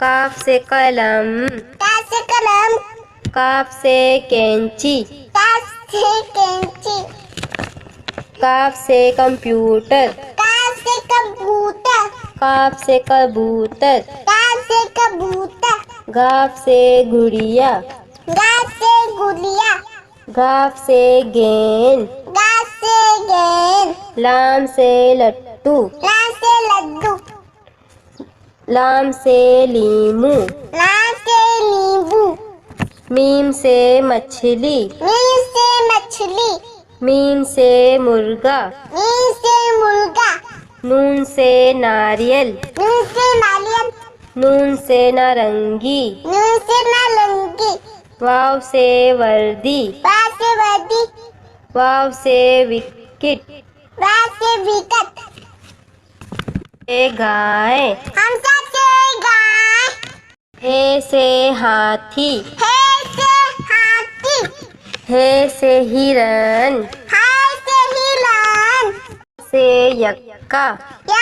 काफ से कलम, काफ से कलम, काफ से कैंची, काफ से कैंची, काफ से कंप्यूटर, काफ से कंप्यूटर, काफ से कबूतर, काफ से कबूतर, गाफ से गुड़िया, गाफ से गुड़िया, गाफ से गेंद, गाफ से गेंद, लाम से लट्टू, लाम से लड्डू, लाम से लीमू, लाम से नींबू, मीम से मछली, मीम से मछली, मीम से मुर्गा, मीम से मुर्गा, नून से नारियल, नून से नारियल, नून से नारंगी, नून से नारंगी, वाव से वर्दी, वाव से वर्दी, वाव से विकेट, वाव से विकेट, से गाय, हमसा से गाय, हे से हाथी, हे से हाथी, हे से हिरन, हाय से हिरण, से यक्का, या